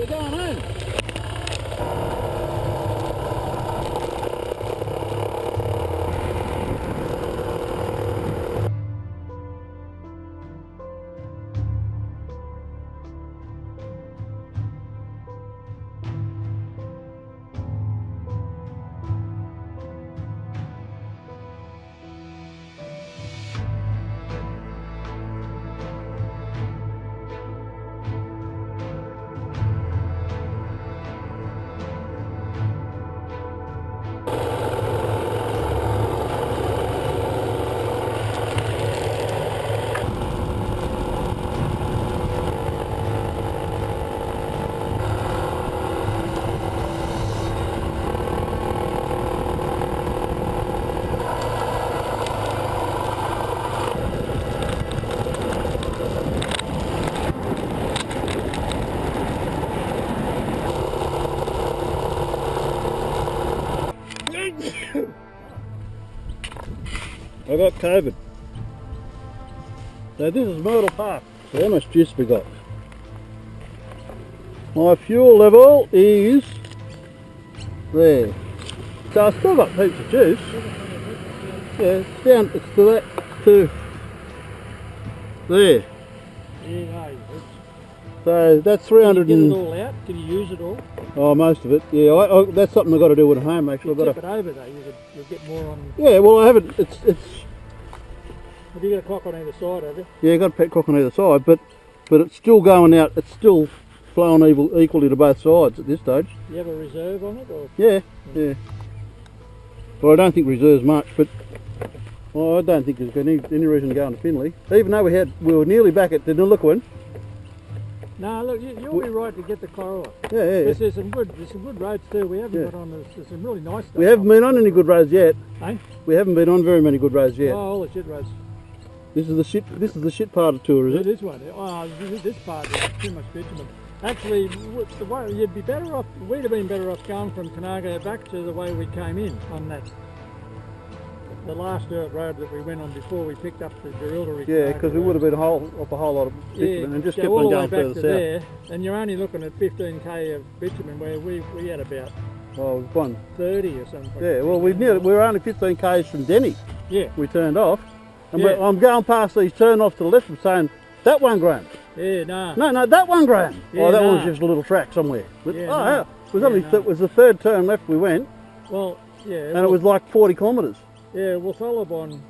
we're going home. I got COVID. So this is Myrtle Park. So how much juice we got? My fuel level is there. So I've still got heaps of juice. Yeah, it's down, it's to that, to there. Yeah, no, So that's 300 can you and... get it all out? Can you use it all? Oh, most of it. Yeah, that's something I've got to do at home actually. If you tip it over though, you'll get more on... Yeah, well I haven't, it's... Have you got a cock on either side, have you? Yeah, I've got a pet cock on either side, but it's still going out, it's still flowing equally to both sides at this stage. Do you have a reserve on it? Or? Yeah. Well, I don't think reserves much, but well, I don't think there's any reason to go into Finley. Even though we were nearly back at Deniliquin. No, look, you'll be right to get the Corowa. Yeah. Because there's some good roads too. We haven't got on, there's some really nice stuff. We haven't been on any good roads yet. Eh? We haven't been on very many good roads yet. Oh, all the shit roads. This is the shit part of the tour, is it? This one. Oh, this part is too much bitumen. Actually, the way you'd be better off. We'd have been better off going from Conargo back to the way we came in on the last dirt road that we went on before we picked up the Deniliquin. Yeah, because we would have been off a whole lot of bitumen and just kept on going further south. There, and you're only looking at 15k of bitumen, where we had about 130 or something. Yeah, well we were only 15 k's from Denny. Yeah, we turned off, and I'm going past these turn offs to the left and saying that 1 gram. Yeah, no. No, that 1 gram. Yeah, that one was just a little track somewhere. But, yeah, it was it was the 3rd turn left we went. Well, yeah. And it was like 40 kilometres. Yeah, well, Tholobon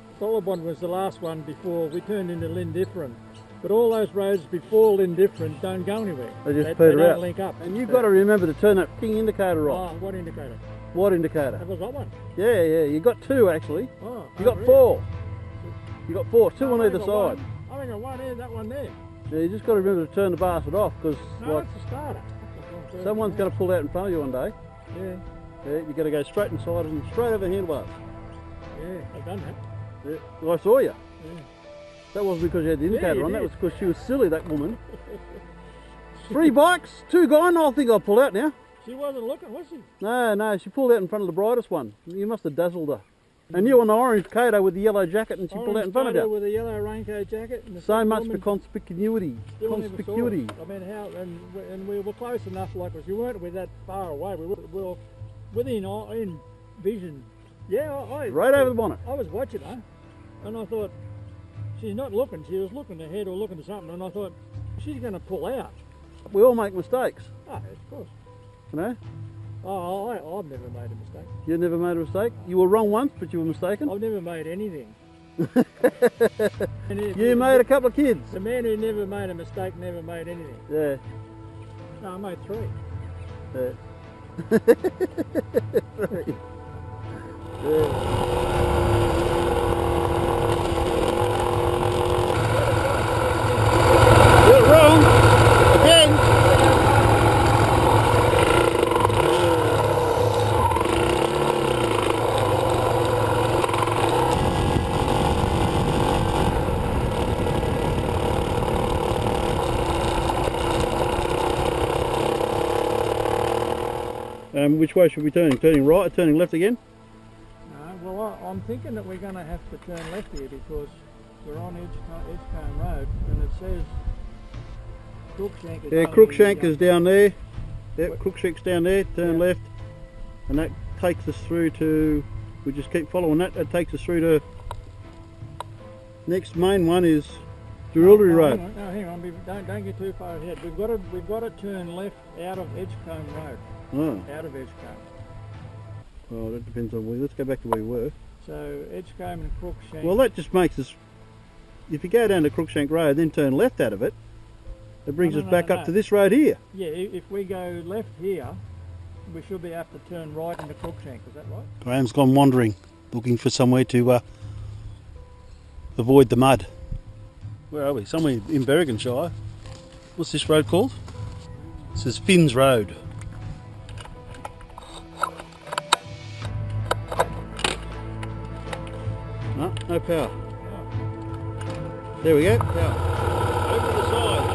was the last one before we turned into Lindifferent. But all those roads before Lindifferent don't go anywhere. They just peter out. They don't link up. And you've got to remember to turn that ping indicator off. Oh, what indicator? What indicator? Have I got one? Yeah, you got 2 actually. Oh, you got 4. You got 4, 2 on either side. I think I got one here, that one there. Yeah, you just got to remember to turn the bastard off because that's the starter. Someone's going to pull out in front of you one day. Yeah. Yeah, you got to go straight inside and straight over the handlebars. Yeah, I've done that. Yeah, well, I saw you. Yeah. That wasn't because you had the indicator on, did. that was because she was silly, that woman. 3 bikes, 2 gone, I think I'll pull out now. She wasn't looking, was she? No, she pulled out in front of the brightest one. You must have dazzled her. And you on the orange Kato with the yellow jacket and she pulled out in front of you. With a yellow raincoat jacket. And so much for conspicuity. Conspicuity. I mean, and we were close enough, like, we weren't that far away. We were within vision. Yeah, right over the bonnet. I was watching her, and I thought, she's not looking. She was looking ahead or looking to something, and I thought, she's going to pull out. We all make mistakes. Oh, of course. You know? Oh, I've never made a mistake. You never made a mistake? You were wrong once, but you were mistaken? I've never made anything. You made a couple of kids. The man who never made a mistake never made anything. Yeah. No, I made 3. Yeah. 3. Yeah. Which way should we turn? Turning right or turning left again? No, well I'm thinking that we're going to have to turn left here because we're on Edgecombe Road and it says Crookshank is Crookshank is down there. Yep, Crookshank's down there, turn left, and that takes us through to, we just keep following that, that takes us through to, next main one is Deruldery Road. Hang on, don't get too far ahead. We've got to turn left out of Edgecombe Road. Oh. Out of Edgecombe. Well, that depends on where, let's go back to where we were. So Edgecombe and Crookshank. Well, that just makes us, if you go down to Crookshank Road, then turn left out of it, it brings us back up to this road here. Yeah, if we go left here, we should be able to turn right into Crookshank, is that right? Graham's gone wandering, looking for somewhere to avoid the mud. Where are we? Somewhere in Berriganshire. What's this road called? This is Finn's Road. No power. There we go. Power. Over the side.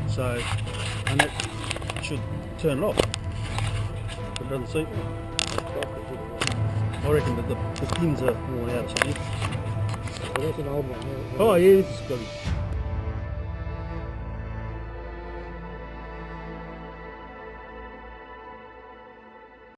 So, and that should turn it off. But it doesn't seem. I reckon that the pins are worn out or something. Well, that's an old one. Oh yeah, this is good.